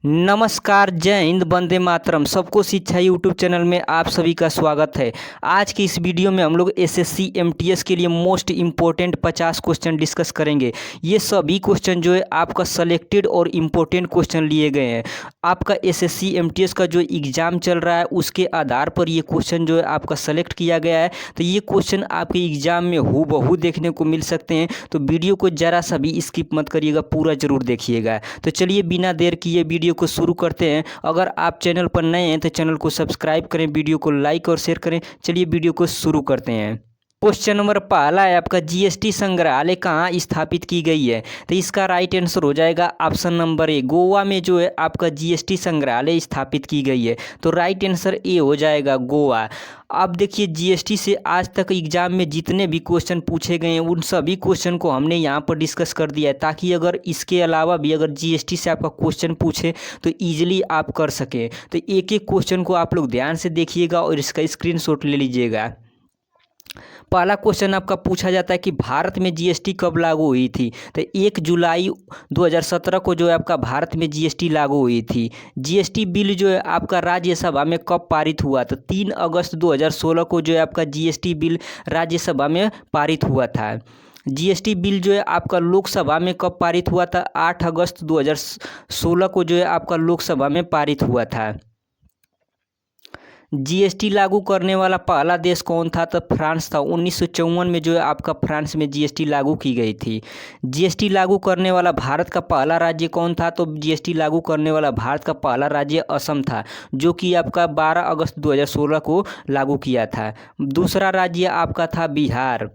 नमस्कार, जय हिंद, वंदे मातरम। सबको शिक्षा यूट्यूब चैनल में आप सभी का स्वागत है। आज की इस वीडियो में हम लोग एसएससी एमटीएस के लिए मोस्ट इम्पोर्टेंट 50 क्वेश्चन डिस्कस करेंगे। ये सभी क्वेश्चन जो है आपका सेलेक्टेड और इम्पोर्टेंट क्वेश्चन लिए गए हैं। आपका एसएससी एमटीएस का जो एग्ज़ाम चल रहा है उसके आधार पर ये क्वेश्चन जो है आपका सेलेक्ट किया गया है। तो ये क्वेश्चन आपके एग्ज़ाम में हूबहू देखने को मिल सकते हैं। तो वीडियो को ज़रा सा भी स्किप मत करिएगा, पूरा ज़रूर देखिएगा। तो चलिए बिना देर किए वीडियो को शुरू करते हैं। अगर आप चैनल पर नए हैं तो चैनल को सब्सक्राइब करें, वीडियो को लाइक और शेयर करें। चलिए वीडियो को शुरू करते हैं। क्वेश्चन नंबर पहला है आपका, जीएसटी संग्रहालय कहाँ स्थापित की गई है? तो इसका राइट आंसर हो जाएगा ऑप्शन नंबर ए, गोवा में जो है आपका जीएसटी संग्रहालय स्थापित की गई है। तो राइट आंसर ए हो जाएगा गोवा। अब देखिए, जीएसटी से आज तक एग्जाम में जितने भी क्वेश्चन पूछे गए हैं उन सभी क्वेश्चन को हमने यहाँ पर डिस्कस कर दिया है, ताकि अगर इसके अलावा भी अगर जीएसटी से आपका क्वेश्चन पूछे तो ईजिली आप कर सकें। तो एक एक क्वेश्चन को आप लोग ध्यान से देखिएगा और इसका स्क्रीनशॉट ले लीजिएगा। पहला क्वेश्चन आपका पूछा जाता है कि भारत में जीएसटी कब लागू हुई थी? तो 1 जुलाई 2017 को जो है आपका भारत में जीएसटी लागू हुई थी। जीएसटी बिल जो है आपका राज्यसभा में कब पारित हुआ? तो 3 अगस्त 2016 को जो है आपका जीएसटी बिल राज्यसभा में पारित हुआ था। जीएसटी बिल जो है आपका लोकसभा में कब पारित हुआ था? 8 अगस्त 2016 को जो है आपका लोकसभा में पारित हुआ था। जीएसटी लागू करने वाला पहला देश कौन था? तो फ्रांस था। 1954 में जो है आपका फ्रांस में जीएसटी लागू की गई थी। जीएसटी लागू करने वाला भारत का पहला राज्य कौन था? तो जीएसटी लागू करने वाला भारत का पहला राज्य असम था, जो कि आपका 12 अगस्त 2016 को लागू किया था। दूसरा राज्य आपका था बिहार।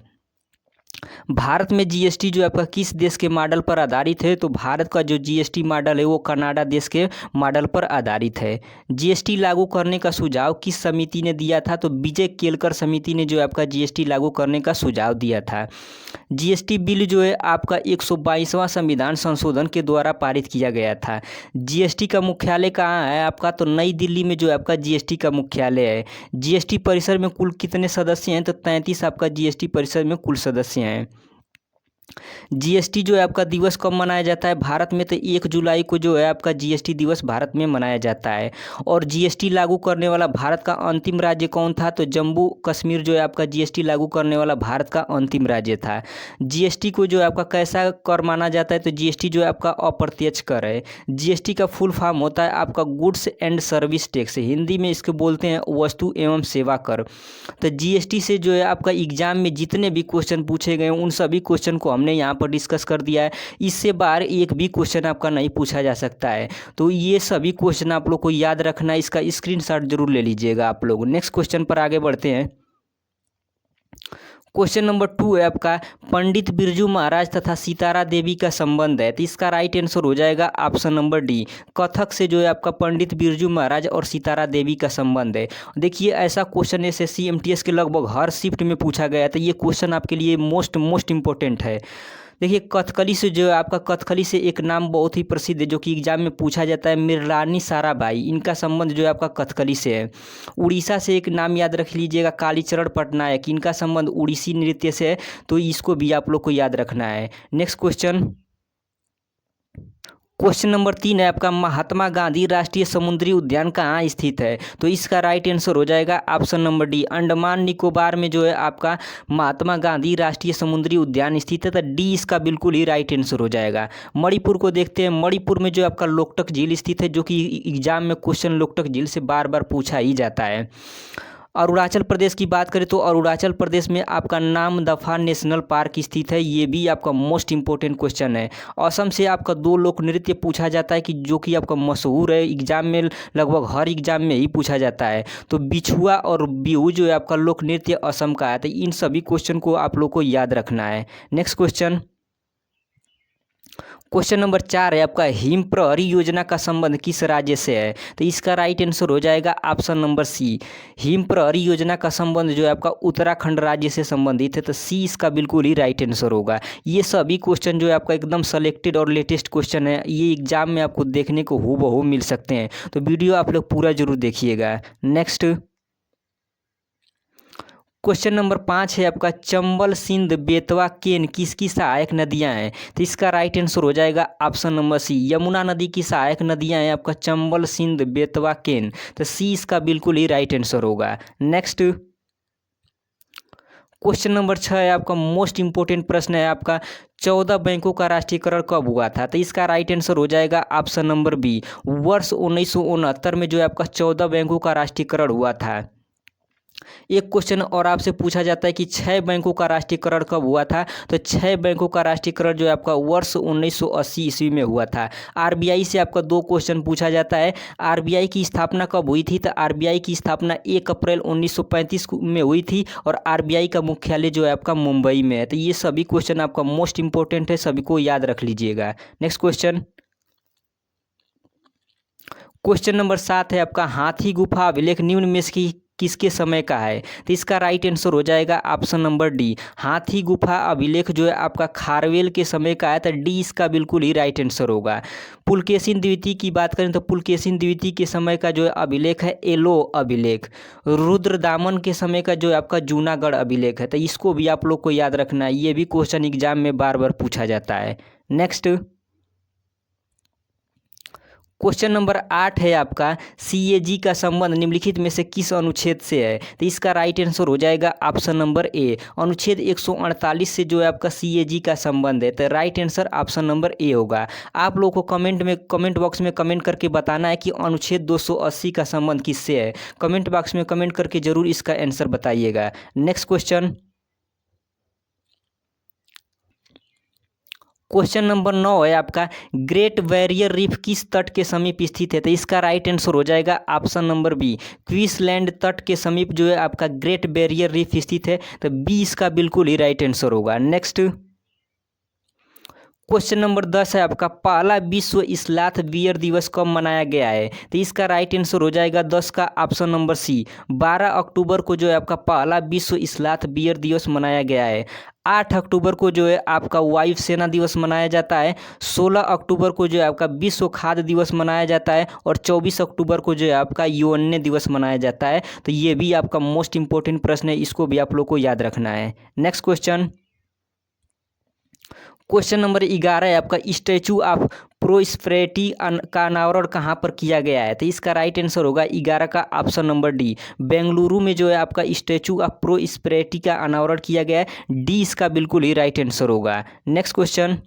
भारत में जीएसटी जो आपका किस देश के मॉडल पर आधारित है? तो भारत का जो जीएसटी मॉडल है वो कनाडा देश के मॉडल पर आधारित है। जीएसटी लागू करने का सुझाव किस समिति ने दिया था? तो विजय केलकर समिति ने जो आपका जीएसटी लागू करने का सुझाव दिया था। जीएसटी बिल जो है आपका 122वां संविधान संशोधन के द्वारा पारित किया गया था। जीएसटी का मुख्यालय कहाँ है आपका? तो नई दिल्ली में जो है आपका जीएसटी का मुख्यालय है। जीएसटी परिषद में कुल कितने सदस्य हैं? तो 33 आपका जीएसटी परिषद में कुल सदस्य हैं। जीएसटी जो है आपका दिवस कब मनाया जाता है भारत में? तो 1 जुलाई को जो है आपका जीएसटी दिवस भारत में मनाया जाता है। और जीएसटी लागू करने वाला भारत का अंतिम राज्य कौन था? तो जम्मू कश्मीर जो है आपका जीएसटी लागू करने वाला भारत का अंतिम राज्य था। जीएसटी को जो है आपका कैसा कर माना जाता है? तो जीएसटी जो है आपका अप्रत्यक्ष कर है। जीएसटी का फुल फॉर्म होता है आपका goods and service tax, Hindi में इसको बोलते हैं वस्तु एवं सेवा कर। तो जीएसटी से जो है आपका एग्जाम में जितने भी क्वेश्चन पूछे गए उन सभी क्वेश्चन को हमने यहाँ पर डिस्कस कर दिया है। इससे बाहर एक भी क्वेश्चन आपका नहीं पूछा जा सकता है। तो ये सभी क्वेश्चन आप लोग को याद रखना है, इसका स्क्रीनशॉट जरूर ले लीजिएगा आप लोग। नेक्स्ट क्वेश्चन पर आगे बढ़ते हैं। क्वेश्चन नंबर 2 है आपका, पंडित बिरजू महाराज तथा सितारा देवी का संबंध है। तो इसका राइट आंसर हो जाएगा ऑप्शन नंबर डी, कथक से जो है आपका पंडित बिरजू महाराज और सितारा देवी का संबंध है। देखिए, ऐसा क्वेश्चन एसएससी एमटीएस के लगभग हर शिफ्ट में पूछा गया है, तो ये क्वेश्चन आपके लिए मोस्ट इंपॉर्टेंट है। देखिए, कथकली से जो है आपका, कथकली से एक नाम बहुत ही प्रसिद्ध है जो कि एग्जाम में पूछा जाता है, मृणालिनी साराभाई। इनका संबंध जो है आपका कथकली से है। उड़ीसा से एक नाम याद रख लीजिएगा, कालीचरण पटनायक। इनका संबंध उड़ीसी नृत्य से है, तो इसको भी आप लोग को याद रखना है। नेक्स्ट क्वेश्चन, क्वेश्चन नंबर 3 है आपका, महात्मा गांधी राष्ट्रीय समुद्री उद्यान कहाँ स्थित है? तो इसका राइट आंसर हो जाएगा option number D, Andaman Nicobar में जो है आपका महात्मा गांधी राष्ट्रीय समुद्री उद्यान स्थित है। तो डी इसका बिल्कुल ही राइट आंसर हो जाएगा। मणिपुर को देखते हैं। मणिपुर में जो आपका लोकटक झील स्थित है, जो कि एग्जाम में क्वेश्चन लोकटक झील से बार बार पूछा ही जाता है। अरुणाचल प्रदेश की बात करें तो अरुणाचल प्रदेश में आपका नामदफा नेशनल पार्क स्थित है। ये भी आपका मोस्ट इंपॉर्टेंट क्वेश्चन है। असम से आपका 2 लोक नृत्य पूछा जाता है कि जो कि आपका मशहूर है, एग्जाम में लगभग हर एग्जाम में ही पूछा जाता है। तो बिछुआ और बिहू जो है आपका लोक नृत्य असम का है। तो इन सभी क्वेश्चन को आप लोग को याद रखना है। नेक्स्ट क्वेश्चन, क्वेश्चन नंबर 4 है आपका, हिम प्रहरी योजना का संबंध किस राज्य से है? तो इसका राइट आंसर हो जाएगा ऑप्शन नंबर सी, हिम प्रहरी योजना का संबंध जो है आपका उत्तराखंड राज्य से संबंधित है। तो सी इसका बिल्कुल ही राइट आंसर होगा। ये सभी क्वेश्चन जो है आपका एकदम सेलेक्टेड और लेटेस्ट क्वेश्चन है, ये एग्जाम में आपको देखने को हूबहू मिल सकते हैं। तो वीडियो आप लोग पूरा जरूर देखिएगा। नेक्स्ट क्वेश्चन नंबर 5 है आपका चंबल सिंध बेतवा केन किसकी सहायक नदियां हैं? तो इसका राइट आंसर हो जाएगा ऑप्शन नंबर सी, यमुना नदी की सहायक नदियां हैं आपका चंबल सिंध बेतवा केन। तो सी इसका बिल्कुल ही राइट आंसर होगा। नेक्स्ट क्वेश्चन नंबर 6 है आपका मोस्ट इंपोर्टेंट प्रश्न है आपका 14 बैंकों का राष्ट्रीयकरण कब हुआ था? तो इसका राइट आंसर हो जाएगा ऑप्शन नंबर बी, वर्ष 1969 में जो है आपका 14 बैंकों का राष्ट्रीयकरण हुआ था। एक क्वेश्चन और आपसे पूछा जाता है कि 6 बैंकों का राष्ट्रीयकरण कब हुआ था? तो 6 बैंकों का राष्ट्रीयकरण जो है आपका वर्ष 1980 ईस्वी में हुआ था। आरबीआई से आपका 2 क्वेश्चन पूछा जाता है, आरबीआई की स्थापना कब हुई थी? तो आरबीआई की स्थापना 1 अप्रैल 1935 में हुई थी और आरबीआई का मुख्यालय जो है आपका मुंबई में है। तो ये सभी क्वेश्चन आपका मोस्ट इंपॉर्टेंट है, सभी को याद रख लीजिएगा। नेक्स्ट क्वेश्चन, क्वेश्चन नंबर 7 है आपका हाथी गुफा अभिलेख निम्न में से किसके समय का है? तो इसका राइट आंसर हो जाएगा ऑप्शन नंबर डी, हाथी गुफा अभिलेख जो है आपका खारवेल के समय का है। तो डी इसका बिल्कुल ही राइट आंसर होगा। पुलकेशिन द्वितीय की बात करें तो पुलकेशिन द्वितीय के समय का जो है अभिलेख है एलो अभिलेख। रुद्रदामन के समय का जो है आपका जूनागढ़ अभिलेख है। तो इसको भी आप लोग को याद रखना है, ये भी क्वेश्चन एग्जाम में बार बार पूछा जाता है। नेक्स्ट क्वेश्चन नंबर 8 है आपका सीएजी का संबंध निम्नलिखित में से किस अनुच्छेद से है? तो इसका राइट आंसर हो जाएगा ऑप्शन नंबर ए, अनुच्छेद 148 से जो है आपका सीएजी का संबंध है। तो right answer option number A होगा। आप लोगों को कमेंट बॉक्स में कमेंट करके बताना है कि अनुच्छेद 280 का संबंध किससे है। कमेंट बॉक्स में कमेंट करके जरूर इसका आंसर बताइएगा। नेक्स्ट क्वेश्चन, क्वेश्चन नंबर 9 है आपका ग्रेट बैरियर रीफ किस तट के समीप स्थित है? तो इसका राइट आंसर हो जाएगा ऑप्शन नंबर बी, क्वींसलैंड तट के समीप जो है आपका ग्रेट बैरियर रीफ स्थित है। तो बी इसका बिल्कुल ही राइट आंसर होगा। नेक्स्ट क्वेश्चन नंबर 10 है आपका पहला विश्व इस्लाथ बियर दिवस कब मनाया गया है? तो इसका राइट आंसर हो जाएगा 10 का ऑप्शन नंबर सी, 12 अक्टूबर को जो है आपका पहला विश्व इस्लाथ बियर दिवस मनाया गया है। 8 अक्टूबर को जो है आपका वायुसेना दिवस मनाया जाता है। 16 अक्टूबर को जो है आपका विश्व खाद्य दिवस मनाया जाता है और 24 अक्टूबर को जो है आपका यौन दिवस मनाया जाता है। तो ये भी आपका मोस्ट इंपॉर्टेंट प्रश्न है, इसको भी आप लोग को याद रखना है। नेक्स्ट क्वेश्चन, क्वेश्चन नंबर 11 है आपका स्टैचू ऑफ प्रोस्पेरिटी का अनावरण कहाँ पर किया गया है? तो इसका राइट आंसर होगा 11 का ऑप्शन नंबर डी, बेंगलुरु में जो है आपका स्टैचू ऑफ प्रोस्पेरिटी का अनावरण किया गया है। डी इसका बिल्कुल ही राइट आंसर होगा। नेक्स्ट क्वेश्चन,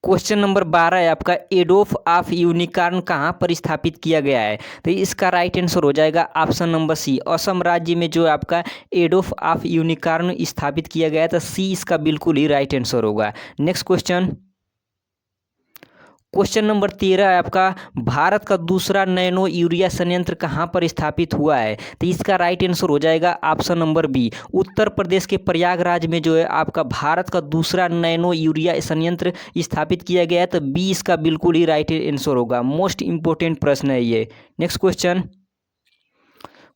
क्वेश्चन नंबर 12 है आपका एडोफ ऑफ यूनिकॉर्न कहाँ पर स्थापित किया गया है? तो इसका राइट आंसर हो जाएगा ऑप्शन नंबर सी, असम राज्य में जो है आपका एडोफ ऑफ यूनिकॉर्न स्थापित किया गया है। तो सी इसका बिल्कुल ही राइट आंसर होगा। नेक्स्ट क्वेश्चन, क्वेश्चन नंबर 13 है आपका भारत का दूसरा नैनो यूरिया संयंत्र कहाँ पर स्थापित हुआ है? तो इसका राइट आंसर हो जाएगा option number B, Uttar Pradesh के प्रयागराज में जो है आपका भारत का दूसरा नैनो यूरिया संयंत्र स्थापित किया गया है। तो बी इसका बिल्कुल ही राइट आंसर होगा। मोस्ट इंपोर्टेंट प्रश्न है ये। नेक्स्ट क्वेश्चन,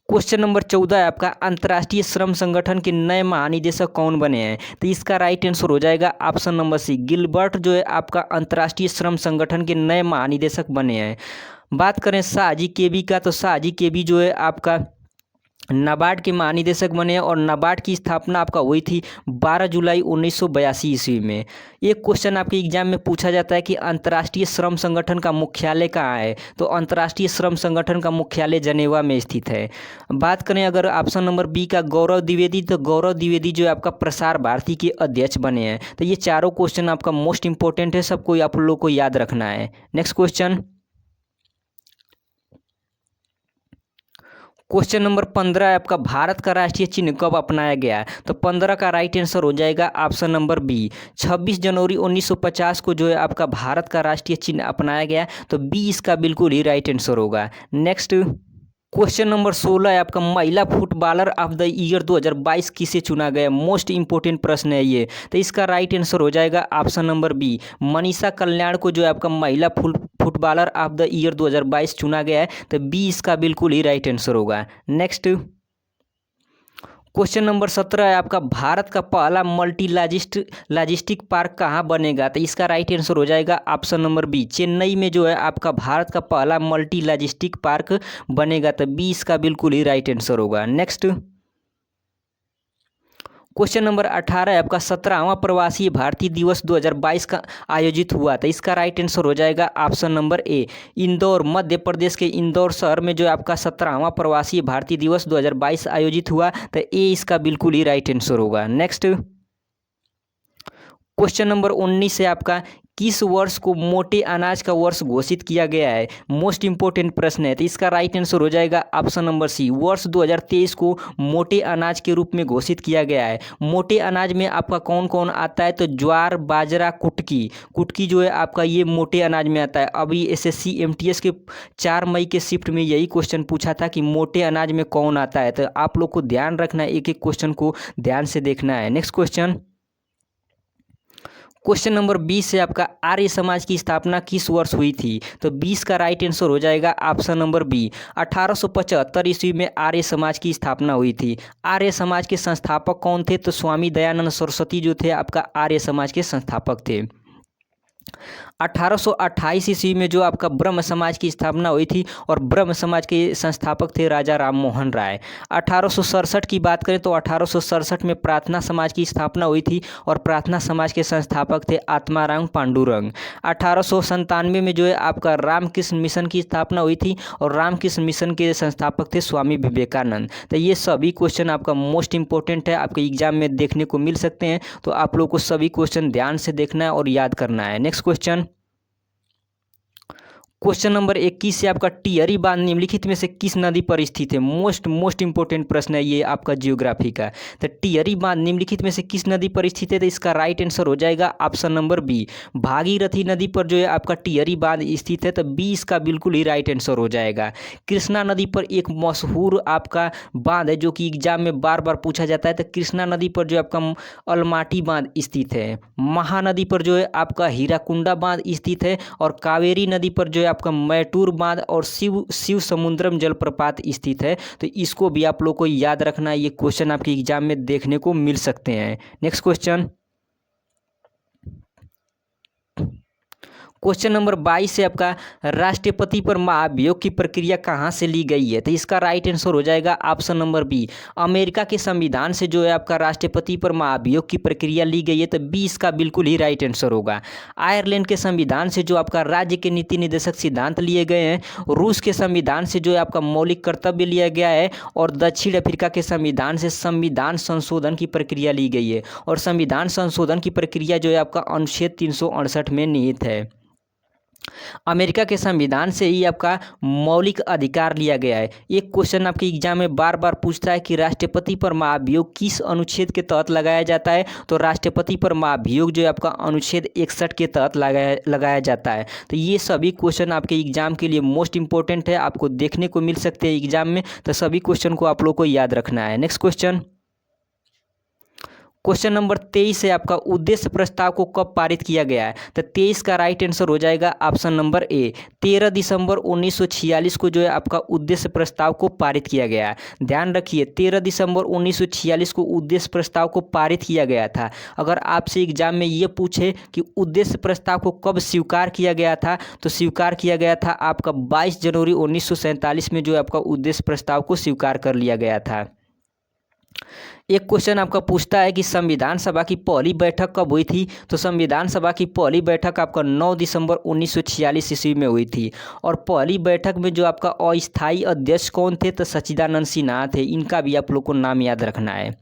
क्वेश्चन नंबर 14 है आपका अंतर्राष्ट्रीय श्रम संगठन के नए महानिदेशक कौन बने हैं? तो इसका राइट आंसर हो जाएगा ऑप्शन नंबर सी, गिलबर्ट जो है आपका अंतर्राष्ट्रीय श्रम संगठन के नए महानिदेशक बने हैं। बात करें शाहजी केबी का, तो शाहजी केबी जो है आपका नाबार्ड के महानिदेशक बने और नाबार्ड की स्थापना आपका हुई थी 12 जुलाई 1982 ईस्वी में। एक क्वेश्चन आपके एग्जाम में पूछा जाता है कि अंतर्राष्ट्रीय श्रम संगठन का मुख्यालय कहाँ है? तो अंतर्राष्ट्रीय श्रम संगठन का मुख्यालय जनेवा में स्थित है। बात करें अगर ऑप्शन नंबर बी का गौरव द्विवेदी, तो गौरव द्विवेदी जो है आपका प्रसार भारती के अध्यक्ष बने हैं। तो ये चारों क्वेश्चन आपका मोस्ट इंपॉर्टेंट है, सबको आप लोग को याद रखना है। नेक्स्ट क्वेश्चन, क्वेश्चन नंबर 15 है आपका भारत का राष्ट्रीय चिन्ह कब अपनाया गया? तो 15 का राइट आंसर हो जाएगा ऑप्शन नंबर बी, 26 जनवरी 1950 को जो है आपका भारत का राष्ट्रीय चिन्ह अपनाया गया। तो बी इसका बिल्कुल ही राइट आंसर होगा। नेक्स्ट क्वेश्चन नंबर 16 है आपका महिला फुटबॉलर ऑफ द ईयर 2022 किसे चुना गया? मोस्ट इंपोर्टेंट प्रश्न है ये। तो इसका राइट आंसर हो जाएगा ऑप्शन नंबर बी, मनीषा कल्याण को जो है आपका महिला फुटबॉलर ऑफ द ईयर 2022 चुना गया है। तो बी इसका बिल्कुल ही राइट आंसर होगा। नेक्स्ट क्वेश्चन नंबर 17 है आपका भारत का पहला मल्टी लॉजिस्टिक पार्क कहाँ बनेगा? तो इसका राइट आंसर हो जाएगा ऑप्शन नंबर बी, चेन्नई में जो है आपका भारत का पहला मल्टी लॉजिस्टिक पार्क बनेगा। तो बी इसका बिल्कुल ही राइट आंसर होगा। नेक्स्ट क्वेश्चन नंबर 18 है आपका 17वां प्रवासी भारतीय दिवस 2022 का आयोजित हुआ था। इसका राइट आंसर हो जाएगा option number A, Indore. Madhya Pradesh के इंदौर शहर में जो है आपका 17वां प्रवासी भारतीय दिवस 2022 आयोजित हुआ, तो ए इसका बिल्कुल ही राइट आंसर होगा। नेक्स्ट क्वेश्चन नंबर 19 है आपका, किस वर्ष को मोटे अनाज का वर्ष घोषित किया गया है? मोस्ट इंपोर्टेंट प्रश्न है, तो इसका राइट आंसर हो जाएगा ऑप्शन नंबर सी, वर्ष 2023 को मोटे अनाज के रूप में घोषित किया गया है। मोटे अनाज में आपका कौन कौन आता है? तो ज्वार, बाजरा, कुटकी। कुटकी जो है आपका ये मोटे अनाज में आता है। अभी एसएससी एमटीएस के 4 मई के शिफ्ट में यही क्वेश्चन पूछा था कि मोटे अनाज में कौन आता है, तो आप लोग को ध्यान रखना है, एक एक क्वेश्चन को ध्यान से देखना है। नेक्स्ट क्वेश्चन नंबर 20 है आपका, आर्य समाज की स्थापना किस वर्ष हुई थी? तो 20 का राइट आंसर हो जाएगा ऑप्शन नंबर बी, 1875 ईस्वी में आर्य समाज की स्थापना हुई थी। आर्य समाज के संस्थापक कौन थे? तो स्वामी दयानंद सरस्वती जो थे आपका आर्य समाज के संस्थापक थे। 1828 ईस्वी में जो आपका ब्रह्म समाज की स्थापना हुई थी, और ब्रह्म समाज के संस्थापक थे राजा राम मोहन राय। 1867 की बात करें तो 1867 में प्रार्थना समाज की स्थापना हुई थी, और प्रार्थना समाज के संस्थापक थे आत्माराम पांडुरंग। 1897 में जो है आपका रामकृष्ण मिशन की स्थापना हुई थी, और रामकृष्ण मिशन के संस्थापक थे स्वामी विवेकानंद। तो ये सभी क्वेश्चन आपका मोस्ट इंपॉर्टेंट है, आपके एग्जाम में देखने को मिल सकते हैं, तो आप लोग को सभी क्वेश्चन ध्यान से देखना है और याद करना है। नेक्स्ट क्वेश्चन नंबर 21 से आपका, टिहरी बांध निम्नलिखित में से किस नदी पर स्थित है? मोस्ट इंपोर्टेंट प्रश्न है ये आपका जियोग्राफी का। तो टिहरी बांध निम्नलिखित में से किस नदी पर स्थित है? तो इसका राइट आंसर हो जाएगा ऑप्शन नंबर बी, भागीरथी नदी पर जो है आपका टिहरी बांध स्थित है, तो बी इसका बिल्कुल ही राइट आंसर हो जाएगा। कृष्णा नदी पर एक मशहूर आपका बांध है जो कि एग्जाम में बार बार पूछा जाता है, तो कृष्णा नदी पर जो आपका अलमाटी बांध स्थित है। महानदी पर जो है आपका हीराकुंडा बांध स्थित है, और कावेरी नदी पर जो है आपका मैटूर बांध और शिव समुद्रम जलप्रपात स्थित है। तो इसको भी आप लोग को याद रखना है, ये क्वेश्चन आपके एग्जाम में देखने को मिल सकते हैं। नेक्स्ट क्वेश्चन नंबर 22 से आपका, राष्ट्रपति पर महाभियोग की प्रक्रिया कहाँ से ली गई है? तो इसका राइट आंसर हो जाएगा ऑप्शन नंबर बी, अमेरिका के संविधान से जो है आपका राष्ट्रपति पर महाभियोग की प्रक्रिया ली गई है, तो बी इसका बिल्कुल ही राइट आंसर होगा। आयरलैंड के संविधान से जो आपका राज्य के नीति निर्देशक सिद्धांत लिए गए हैं, रूस के संविधान से जो है आपका मौलिक कर्तव्य लिया गया है, और दक्षिण अफ्रीका के संविधान से संविधान संशोधन की प्रक्रिया ली गई है, और संविधान संशोधन की प्रक्रिया जो है आपका अनुच्छेद 368 में निहित है। अमेरिका के संविधान से ही आपका मौलिक अधिकार लिया गया है। एक क्वेश्चन आपके एग्जाम में बार बार पूछता है कि राष्ट्रपति पर महाभियोग किस अनुच्छेद के तहत लगाया जाता है? तो राष्ट्रपति पर महाभियोग जो है आपका अनुच्छेद 61 के तहत लगाया जाता है। तो ये सभी क्वेश्चन आपके एग्जाम के लिए मोस्ट इंपॉर्टेंट है, आपको देखने को मिल सकते हैं एग्जाम में, तो सभी क्वेश्चन को आप लोग को याद रखना है। नेक्स्ट क्वेश्चन नंबर 23 है आपका, उद्देश्य प्रस्ताव को कब पारित किया गया है? तो 23 का राइट आंसर हो जाएगा ऑप्शन नंबर ए, 13 दिसंबर 1946 को जो है आपका उद्देश्य प्रस्ताव को पारित किया गया है। ध्यान रखिए, 13 दिसंबर 1946 को उद्देश्य प्रस्ताव को पारित किया गया था। अगर आपसे एग्जाम में ये पूछे कि उद्देश्य प्रस्ताव को कब स्वीकार किया गया था, तो स्वीकार किया गया था आपका 22 जनवरी 1947 में जो है आपका उद्देश्य प्रस्ताव को स्वीकार कर लिया गया था। एक क्वेश्चन आपका पूछता है कि संविधान सभा की पहली बैठक कब हुई थी? तो संविधान सभा की पहली बैठक आपका 9 दिसंबर 1946 ईस्वी में हुई थी, और पहली बैठक में जो आपका अस्थायी अध्यक्ष कौन थे? तो सच्चिदानंद सिन्हा थे। इनका भी आप लोग को नाम याद रखना है।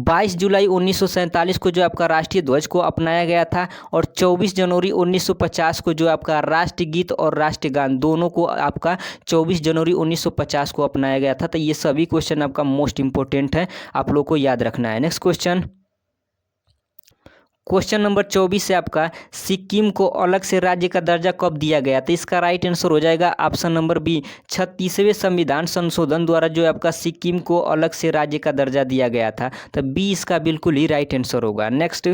22 जुलाई 1947 को जो आपका राष्ट्रीय ध्वज को अपनाया गया था, और 24 जनवरी 1950 को जो आपका राष्ट्रगीत और राष्ट्रगान दोनों को आपका 24 जनवरी 1950 को अपनाया गया था। तो ये सभी क्वेश्चन आपका मोस्ट इंपॉर्टेंट है, आप लोग को याद रखना है। नेक्स्ट क्वेश्चन नंबर 24 से आपका, सिक्किम को अलग से राज्य का दर्जा कब दिया गया? तो इसका राइट आंसर हो जाएगा ऑप्शन नंबर बी, 36वें संविधान संशोधन द्वारा जो आपका सिक्किम को अलग से राज्य का दर्जा दिया गया था। तो बी इसका बिल्कुल ही राइट आंसर होगा। नेक्स्ट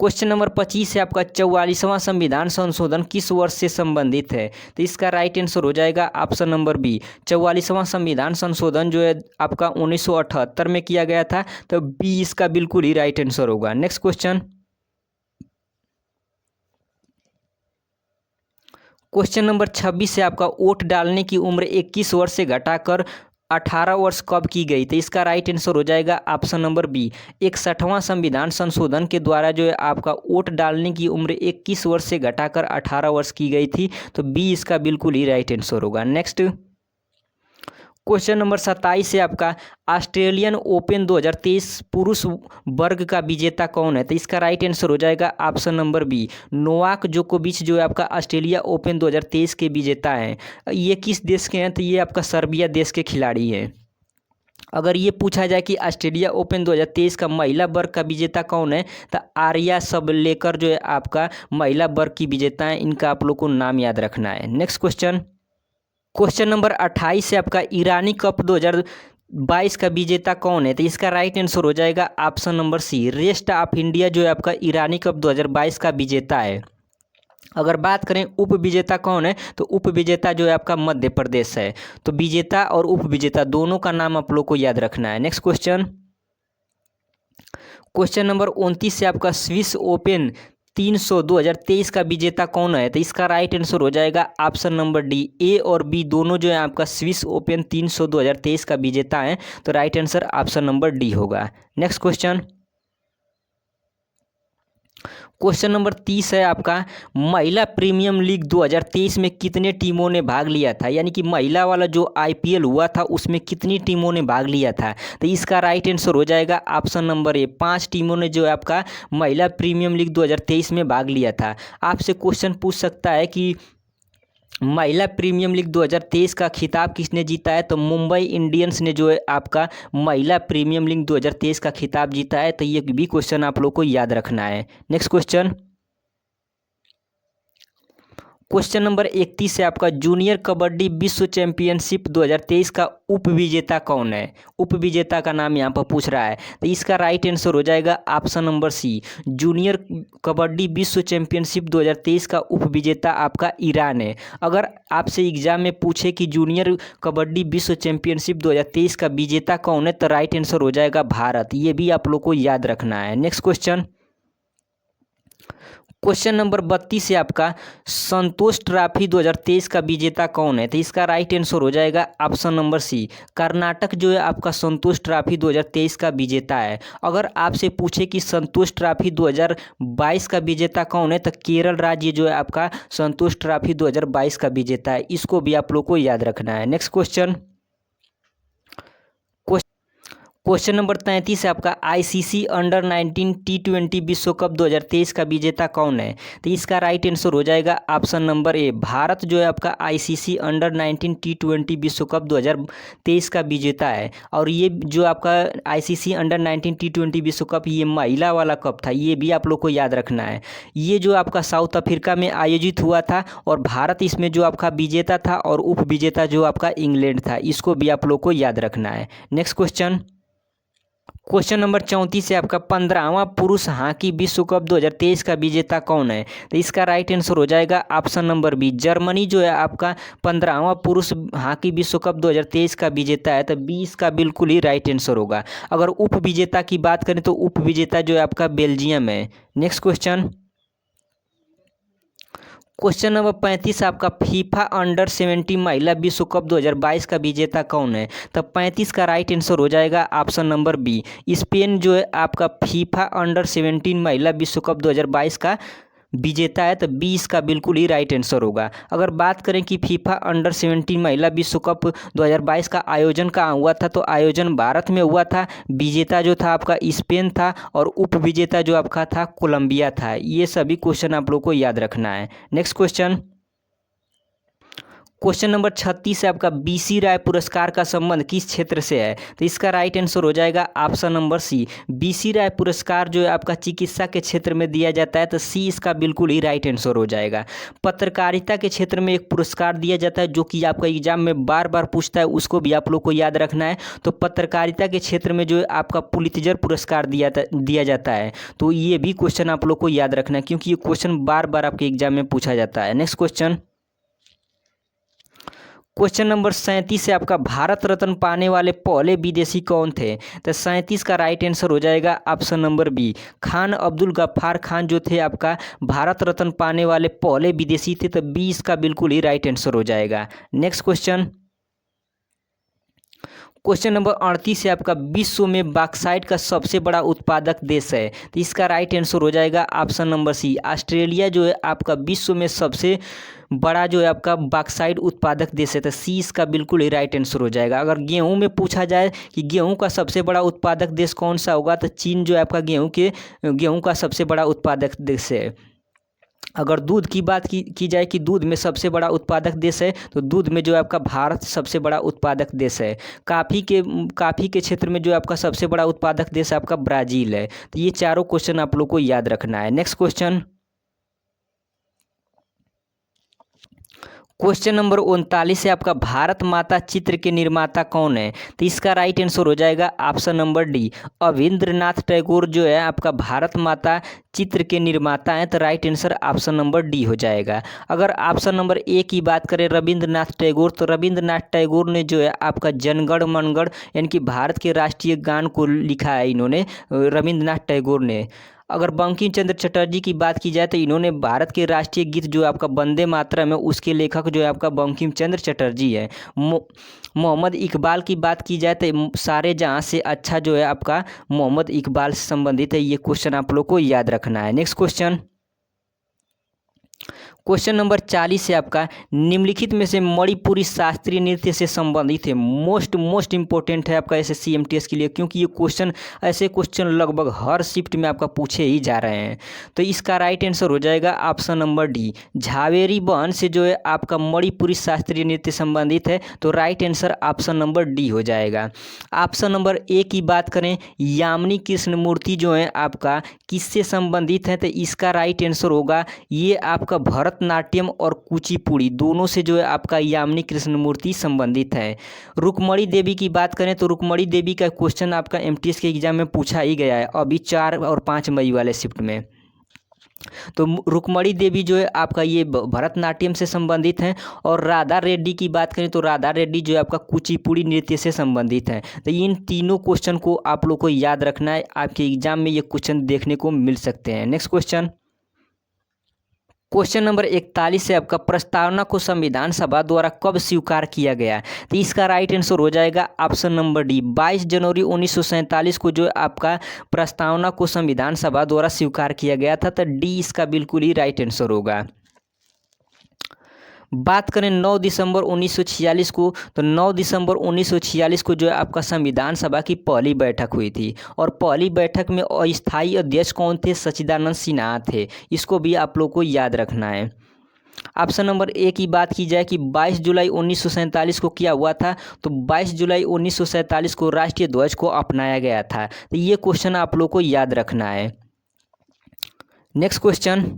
क्वेश्चन नंबर 25 से आपका, 44वां संविधान संशोधन किस वर्ष से संबंधित है? तो इसका राइट आंसर हो जाएगा ऑप्शन नंबर बी, 44वां संविधान संशोधन जो है आपका 1978 में किया गया था। तो बी इसका बिल्कुल ही राइट आंसर होगा। नेक्स्ट क्वेश्चन नंबर 26 से आपका, वोट डालने की उम्र 21 वर्ष से घटाकर 18 वर्ष कब की गई? तो इसका राइट आंसर हो जाएगा ऑप्शन नंबर बी, 61वां संविधान संशोधन के द्वारा जो है आपका वोट डालने की उम्र 21 वर्ष से घटाकर 18 वर्ष की गई थी। तो बी इसका बिल्कुल ही राइट आंसर होगा। नेक्स्ट क्वेश्चन नंबर 27 है आपका, ऑस्ट्रेलियन ओपन 2023 पुरुष वर्ग का विजेता कौन है? तो इसका राइट आंसर हो जाएगा ऑप्शन नंबर बी, नोवाक जोकोविच जो है आपका ऑस्ट्रेलिया ओपन 2023 के विजेता हैं। ये किस देश के हैं? तो ये आपका सर्बिया देश के खिलाड़ी हैं। अगर ये पूछा जाए कि ऑस्ट्रेलिया ओपन 2023 का महिला वर्ग का विजेता कौन है, तो आर्या सबलेकर जो है आपका महिला वर्ग की विजेता है। इनका आप लोग को नाम याद रखना है। नेक्स्ट क्वेश्चन नंबर 28 से आपका, ईरानी कप 2022 का विजेता कौन है? तो इसका राइट आंसर हो जाएगा option number c, rest of India जो है आपका ईरानी कप 2022 का विजेता है। अगर बात करें उप विजेता कौन है, तो उप विजेता जो है आपका मध्य प्रदेश है। तो विजेता और उप विजेता दोनों का नाम आप लोग को याद रखना है। नेक्स्ट क्वेश्चन नंबर 29 से आपका, स्विस ओपन 300 2023 का विजेता कौन है? तो इसका राइट आंसर हो जाएगा ऑप्शन नंबर डी, ए और बी दोनों जो है आपका स्विस ओपन 300 2023 का विजेता है। तो right answer option number D होगा। नेक्स्ट क्वेश्चन नंबर 30 है आपका, महिला प्रीमियम लीग 2023 में कितने टीमों ने भाग लिया था? यानी कि महिला वाला जो आईपीएल हुआ था उसमें कितनी टीमों ने भाग लिया था? तो इसका राइट आंसर हो जाएगा ऑप्शन नंबर ए, 5 टीमों ने जो है आपका महिला प्रीमियम लीग 2023 में भाग लिया था। आपसे क्वेश्चन पूछ सकता है कि महिला प्रीमियम लीग 2023 का खिताब किसने जीता है? तो मुंबई इंडियंस ने जो है आपका महिला प्रीमियम लीग 2023 का खिताब जीता है। तो ये भी क्वेश्चन आप लोग को याद रखना है। नेक्स्ट क्वेश्चन नंबर 31 है आपका, जूनियर कबड्डी विश्व चैंपियनशिप 2023 का उप विजेता कौन है? उप विजेता का नाम यहाँ पर पूछ रहा है। तो इसका राइट आंसर हो जाएगा option number c, junior kabaddi विश्व चैंपियनशिप 2023 का उप विजेता आपका ईरान है। अगर आपसे एग्जाम में पूछे कि जूनियर कबड्डी विश्व चैंपियनशिप 2023 का विजेता कौन है, तो राइट आंसर हो जाएगा भारत। ये भी आप लोग को याद रखना है। नेक्स्ट क्वेश्चन नंबर 32 से आपका, संतोष ट्रॉफी 2023 का विजेता कौन है? तो इसका राइट आंसर हो जाएगा ऑप्शन नंबर सी, कर्नाटक जो है आपका संतोष ट्रॉफी 2023 का विजेता है। अगर आपसे पूछे कि संतोष ट्रॉफी 2022 का विजेता कौन है, तो केरल राज्य जो है आपका संतोष ट्रॉफी 2022 का विजेता है। इसको भी आप लोग को याद रखना है। नेक्स्ट क्वेश्चन नंबर 33 है आपका, आईसीसी अंडर 19 T20 विश्व कप 2023 का विजेता कौन है? तो इसका राइट आंसर हो जाएगा ऑप्शन नंबर ए, भारत जो है आपका आईसीसी अंडर 19 T20 विश्व कप 2023 का विजेता है। और ये जो आपका आईसीसी अंडर 19 T20 विश्व कप ये महिला वाला कप था। ये भी आप लोग को याद रखना है। ये जो आपका साउथ अफ्रीका में आयोजित हुआ था और भारत इसमें जो आपका विजेता था और उप विजेता जो आपका इंग्लैंड था। इसको भी आप लोग को याद रखना है। नेक्स्ट क्वेश्चन नंबर 34 है आपका, 15वां पुरुष हॉकी विश्व कप 2023 का विजेता कौन है? तो इसका राइट आंसर हो जाएगा ऑप्शन नंबर बी, जर्मनी जो है आपका 15वां पुरुष हॉकी विश्व कप 2023 का विजेता है। तो बी इसका बिल्कुल ही राइट आंसर होगा। अगर उप विजेता की बात करें तो उप विजेता जो है आपका बेल्जियम है। नेक्स्ट क्वेश्चन नंबर 35 आपका, फीफा अंडर 17 महिला विश्व कप 2022 का विजेता कौन है? तो 35 का राइट आंसर हो जाएगा ऑप्शन नंबर बी, स्पेन जो है आपका फीफा अंडर 17 महिला विश्व कप 2022 का विजेता है। तो बी इसका बिल्कुल ही राइट आंसर होगा। अगर बात करें कि फीफा अंडर 17 महिला विश्व कप 2022 का आयोजन कहाँ हुआ था, तो आयोजन भारत में हुआ था। विजेता जो था आपका स्पेन था और उप विजेता जो आपका था कोलंबिया था। ये सभी क्वेश्चन आप लोग को याद रखना है। नेक्स्ट क्वेश्चन नंबर 36 है आपका, बीसी राय पुरस्कार का संबंध किस क्षेत्र से है? तो इसका राइट आंसर हो जाएगा ऑप्शन नंबर सी, बीसी राय पुरस्कार जो है आपका चिकित्सा के क्षेत्र में दिया जाता है। तो सी इसका बिल्कुल ही राइट आंसर हो जाएगा। पत्रकारिता के क्षेत्र में एक पुरस्कार दिया जाता है जो कि आपका एग्जाम में बार बार पूछता है, उसको भी आप लोग को याद रखना है। तो पत्रकारिता के क्षेत्र में जो है आपका पुलित्जर पुरस्कार दिया जाता है। तो ये भी क्वेश्चन आप लोग को याद रखना है क्योंकि ये क्वेश्चन बार बार आपके एग्जाम में पूछा जाता है। नेक्स्ट क्वेश्चन नंबर 37 से आपका, भारत रत्न पाने वाले पहले विदेशी कौन थे? तो 37 का राइट आंसर हो जाएगा option number b, Khan Abdul Ghaffar Khan जो थे आपका भारत रत्न पाने वाले पहले विदेशी थे। तो बी इसका बिल्कुल ही राइट आंसर हो जाएगा। नेक्स्ट क्वेश्चन नंबर 38 है आपका, विश्व में बॉक्साइट का सबसे बड़ा उत्पादक देश है। तो इसका राइट आंसर हो जाएगा ऑप्शन नंबर सी, ऑस्ट्रेलिया जो है आपका विश्व में सबसे बड़ा जो है आपका बॉक्साइट उत्पादक देश है। तो सी इसका बिल्कुल ही राइट आंसर हो जाएगा। अगर गेहूं में पूछा जाए कि गेहूं का सबसे बड़ा उत्पादक देश कौन सा होगा, तो चीन जो है आपका गेहूं का सबसे बड़ा उत्पादक देश है। अगर दूध की बात की जाए कि दूध में सबसे बड़ा उत्पादक देश है, तो दूध में जो है आपका भारत सबसे बड़ा उत्पादक देश है। काफ़ी के क्षेत्र में जो है आपका सबसे बड़ा उत्पादक देश आपका ब्राज़ील है। तो ये चारों क्वेश्चन आप लोग को याद रखना है। नेक्स्ट क्वेश्चन, क्वेश्चन नंबर 39 है आपका, भारत माता चित्र के निर्माता कौन है। तो इसका राइट आंसर हो जाएगा ऑप्शन नंबर डी, अविंद्रनाथ टैगोर जो है आपका भारत माता चित्र के निर्माता हैं। तो right answer option number D हो जाएगा। अगर ऑप्शन नंबर ए की बात करें रविंद्रनाथ टैगोर, तो रविंद्रनाथ टैगोर ने जो है आपका जनगण मनगढ़ यानी कि भारत के राष्ट्रीय गान को लिखा है इन्होंने, रविंद्रनाथ टैगोर ने। अगर बंकिम चंद्र चटर्जी की बात की जाए तो इन्होंने भारत के राष्ट्रीय गीत जो है आपका वंदे मातरम है, उसके लेखक जो है आपका बंकिम चंद्र चटर्जी है। मोहम्मद इकबाल की बात की जाए तो सारे जहाँ से अच्छा जो है आपका मोहम्मद इकबाल से संबंधित है। ये क्वेश्चन आप लोग को याद रखना है। नेक्स्ट क्वेश्चन, क्वेश्चन नंबर 40 है आपका, निम्नलिखित में से मणिपुरी शास्त्रीय नृत्य से संबंधित है। मोस्ट इंपॉर्टेंट है आपका SSC MTS के लिए, क्योंकि ये क्वेश्चन ऐसे क्वेश्चन लगभग हर शिफ्ट में आपका पूछे ही जा रहे हैं। तो इसका राइट आंसर हो जाएगा ऑप्शन नंबर डी, झावेरी बहन से जो है आपका मणिपुरी शास्त्रीय नृत्य संबंधित है। तो right answer option number D हो जाएगा। ऑप्शन नंबर ए की बात करें, यामिनी कृष्णमूर्ति जो है आपका किससे संबंधित है। तो इसका राइट आंसर होगा ये आपका भरतनाट्यम और कुचिपुड़ी दोनों से जो है आपका यामिनी कृष्णमूर्ति संबंधित है। रुक्मणी देवी की बात करें तो रुक्मणी देवी का क्वेश्चन आपका MTS के एग्जाम में पूछा ही गया है अभी 4 और 5 मई वाले शिफ्ट में। तो रुक्मणी देवी जो है आपका ये भरतनाट्यम से संबंधित हैं। और राधा रेड्डी की बात करें तो राधा रेड्डी जो है आपका कुचिपुड़ी नृत्य से संबंधित हैं। तो इन तीनों क्वेश्चन को आप लोग को याद रखना है, आपके एग्जाम में ये क्वेश्चन देखने को मिल सकते हैं। नेक्स्ट क्वेश्चन, क्वेश्चन नंबर 41 है आपका, प्रस्तावना को संविधान सभा द्वारा कब स्वीकार किया गया। तो इसका राइट आंसर हो जाएगा ऑप्शन नंबर डी, 22 जनवरी 1947 को जो आपका प्रस्तावना को संविधान सभा द्वारा स्वीकार किया गया था। तो डी इसका बिल्कुल ही राइट आंसर होगा। बात करें 9 दिसंबर 1946 को, तो 9 दिसंबर 1946 को जो है आपका संविधान सभा की पहली बैठक हुई थी। और पहली बैठक में अस्थायी अध्यक्ष कौन थे, सच्चिदानंद सिन्हा थे। इसको भी आप लोग को याद रखना है। ऑप्शन नंबर ए की बात की जाए कि 22 जुलाई 1947 को क्या हुआ था, तो 22 जुलाई 1947 को राष्ट्रीय ध्वज को अपनाया गया था। तो ये क्वेश्चन आप लोग को याद रखना है। नेक्स्ट क्वेश्चन,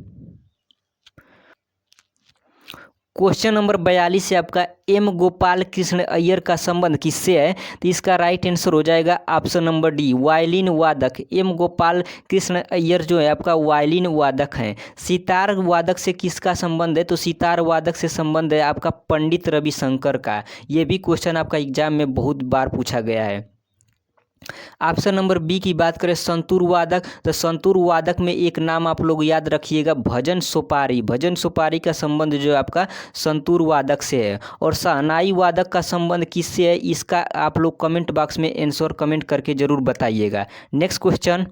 क्वेश्चन नंबर 42 है आपका, एम गोपाल कृष्ण अय्यर का संबंध किससे है। तो इसका राइट आंसर हो जाएगा ऑप्शन नंबर डी, वायलिन वादक। एम गोपाल कृष्ण अय्यर जो है आपका वायलिन वादक हैं। सितार वादक से किसका संबंध है, तो सितार वादक से संबंध है आपका पंडित रविशंकर का। ये भी क्वेश्चन आपका एग्जाम में बहुत बार पूछा गया है। ऑप्शन नंबर बी की बात करें संतूर वादक, तो संतूर वादक में एक नाम आप लोग याद रखिएगा, भजन सोपारी। भजन सोपारी का संबंध जो आपका संतूर वादक से है। और शहनाई वादक का संबंध किससे है, इसका आप लोग कमेंट बॉक्स में आंसर कमेंट करके जरूर बताइएगा। नेक्स्ट क्वेश्चन,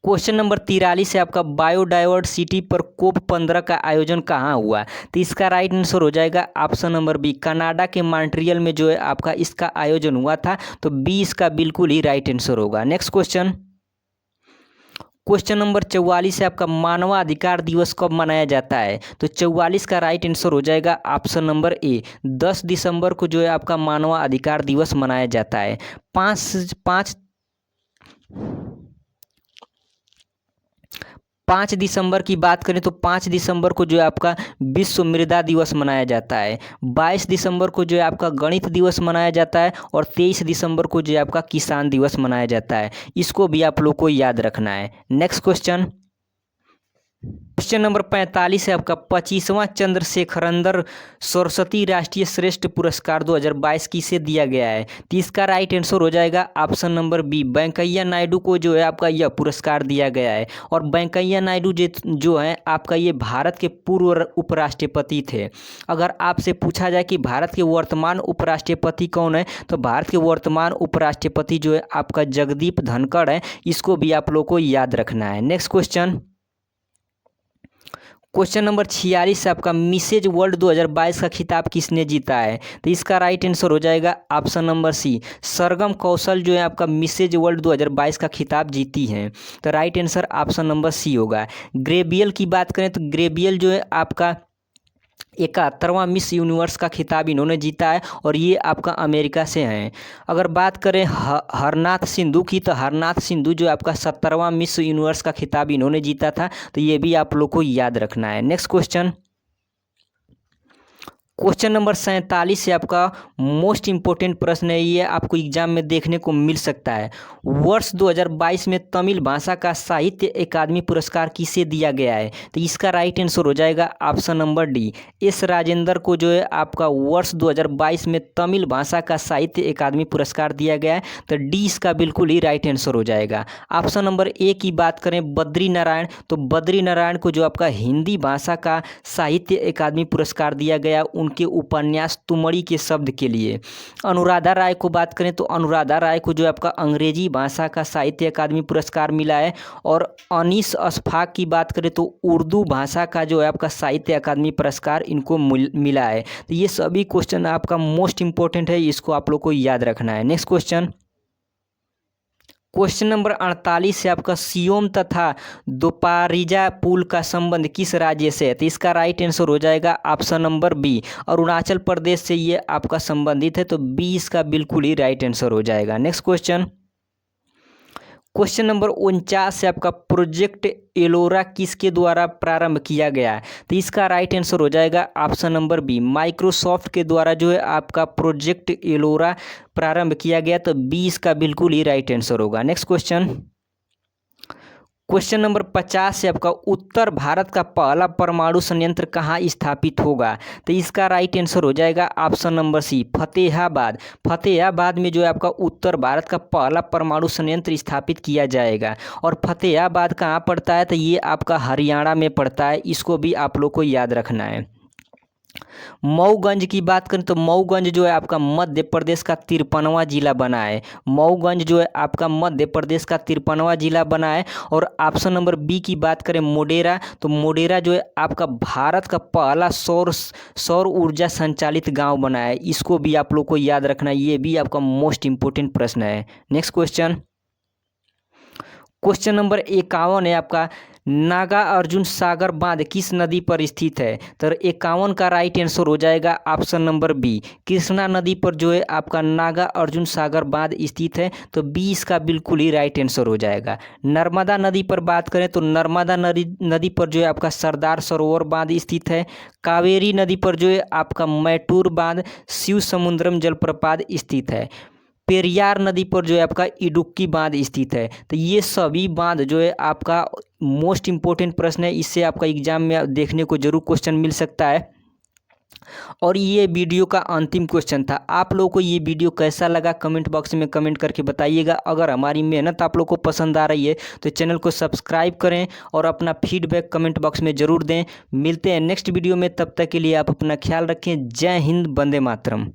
क्वेश्चन नंबर 43 है आपका, बायोडायवर्सिटी पर कोप 15 का आयोजन कहाँ हुआ। तो इसका राइट आंसर हो जाएगा ऑप्शन नंबर बी, कनाडा के मॉन्ट्रियल में जो है आपका इसका आयोजन हुआ था। तो बी इसका बिल्कुल ही राइट आंसर होगा। नेक्स्ट क्वेश्चन, क्वेश्चन नंबर 44 है आपका, मानवाधिकार दिवस कब मनाया जाता है। तो 44 का राइट आंसर हो जाएगा ऑप्शन नंबर ए, 10 दिसंबर को जो है आपका मानवाधिकार दिवस मनाया जाता है। 5 दिसंबर की बात करें तो 5 दिसंबर को जो है आपका विश्व मृदा दिवस मनाया जाता है। 22 दिसंबर को जो है आपका गणित दिवस मनाया जाता है। और 23 दिसंबर को जो है आपका किसान दिवस मनाया जाता है। इसको भी आप लोग को याद रखना है। नेक्स्ट क्वेश्चन, क्वेश्चन नंबर 45 है आपका 25वां चंद्रशेखरंदर सरस्वती राष्ट्रीय श्रेष्ठ पुरस्कार 2022 किसे दिया गया है। तो इसका राइट आंसर हो जाएगा option number b, Venkaiah Naidu को जो है आपका यह पुरस्कार दिया गया है। और वेंकैया नायडू जो है आपका ये भारत के पूर्व उपराष्ट्रपति थे। अगर आपसे पूछा जाए कि भारत के वर्तमान उपराष्ट्रपति कौन है, तो भारत के वर्तमान उपराष्ट्रपति जो है आपका जगदीप धनखड़ है। इसको भी आप लोग को याद रखना है। नेक्स्ट क्वेश्चन नंबर 46 से आपका मिसेज वर्ल्ड 2022 का खिताब किसने जीता है। तो इसका राइट आंसर हो जाएगा ऑप्शन नंबर सी, सरगम कौशल जो है आपका मिसेज वर्ल्ड 2022 का खिताब जीती हैं। तो right answer option number c होगा। ग्रेबियल की बात करें तो ग्रेबियल जो है आपका 71वां मिस यूनिवर्स का खिताब इन्होंने जीता है और ये आपका अमेरिका से हैं। अगर बात करें हरनाथ सिंधु की, तो हरनाथ सिंधु जो आपका 70वां मिस यूनिवर्स का खिताब इन्होंने जीता था। तो ये भी आप लोग को याद रखना है। नेक्स्ट क्वेश्चन नंबर 47 से आपका मोस्ट इंपोर्टेंट प्रश्न है, ये आपको एग्जाम में देखने को मिल सकता है। वर्ष 2022 में तमिल भाषा का साहित्य अकादमी पुरस्कार किसे दिया गया है। तो इसका राइट आंसर हो जाएगा option number D, S Rajendra को जो है आपका वर्ष 2022 में तमिल भाषा का साहित्य अकादमी पुरस्कार दिया गया है। तो डी इसका बिल्कुल ही राइट आंसर हो जाएगा। ऑप्शन नंबर ए की बात करें बद्री नारायण, तो बद्री नारायण को जो आपका हिंदी भाषा का साहित्य अकादमी पुरस्कार दिया गया के उपन्यास तुमड़ी के शब्द के लिए। अनुराधा राय को बात करें तो अनुराधा राय को जो आपका अंग्रेजी भाषा का साहित्य अकादमी पुरस्कार मिला है। और अनीस अशफाक की बात करें तो उर्दू भाषा का जो है आपका साहित्य अकादमी पुरस्कार इनको मिला है। तो ये सभी क्वेश्चन आपका मोस्ट इंपॉर्टेंट है, इसको आप लोग को याद रखना है। नेक्स्ट क्वेश्चन नंबर 48 से आपका सियोम तथा दोपारिजा पुल का संबंध किस राज्य से है। तो इसका राइट आंसर हो जाएगा option number B, Arunachal Pradesh से ये आपका संबंधित है। तो बी इसका बिल्कुल ही राइट आंसर हो जाएगा। नेक्स्ट क्वेश्चन नंबर 49 से आपका प्रोजेक्ट एलोरा किसके द्वारा प्रारंभ किया गया। तो इसका राइट आंसर हो जाएगा ऑप्शन नंबर बी, माइक्रोसॉफ्ट के द्वारा जो है आपका प्रोजेक्ट एलोरा प्रारंभ किया गया। तो बी इसका बिल्कुल ही राइट आंसर होगा। नेक्स्ट क्वेश्चन नंबर 50 से आपका उत्तर भारत का पहला परमाणु संयंत्र कहाँ स्थापित होगा। तो इसका राइट आंसर हो जाएगा option number c, Fatehabad. Fatehabad में जो है आपका उत्तर भारत का पहला परमाणु संयंत्र स्थापित किया जाएगा। और फतेहाबाद कहाँ पड़ता है, तो ये आपका हरियाणा में पड़ता है। इसको भी आप लोग को याद रखना है। मऊगंज की बात करें तो मऊगंज जो है आपका मध्य प्रदेश का 53वां जिला बना है। मऊगंज जो है आपका मध्य प्रदेश का 53वां जिला बना है। और ऑप्शन नंबर बी की बात करें मोडेरा, तो मोडेरा जो है आपका भारत का पहला सौर ऊर्जा संचालित गांव बना है। इसको भी आप लोग को याद रखना है, ये भी आपका मोस्ट इंपोर्टेंट प्रश्न है। नेक्स्ट क्वेश्चन नंबर 51 है आपका, नागा अर्जुन सागर बांध किस नदी पर स्थित है। तो 51 का राइट आंसर हो जाएगा ऑप्शन नंबर बी, कृष्णा नदी पर जो है आपका नागा अर्जुन सागर बांध स्थित है। तो बी इसका बिल्कुल ही राइट आंसर हो जाएगा। नर्मदा नदी पर बात करें तो नर्मदा नदी पर जो है आपका सरदार सरोवर बांध स्थित है। कावेरी नदी पर जो है आपका मैटूर बांध, शिव समुद्रम जलप्रपात स्थित है। पेरियार नदी पर जो है आपका इडुक्की बांध स्थित है। तो ये सभी बांध जो है आपका मोस्ट इंपोर्टेंट प्रश्न है, इससे आपका एग्जाम में देखने को जरूर क्वेश्चन मिल सकता है। और ये वीडियो का अंतिम क्वेश्चन था। आप लोगों को ये वीडियो कैसा लगा कमेंट बॉक्स में कमेंट करके बताइएगा। अगर हमारी मेहनत आप लोगों को पसंद आ रही है तो चैनल को सब्सक्राइब करें और अपना फीडबैक कमेंट बॉक्स में ज़रूर दें। मिलते हैं नेक्स्ट वीडियो में, तब तक के लिए आप अपना ख्याल रखें। जय हिंद, वंदे मातरम।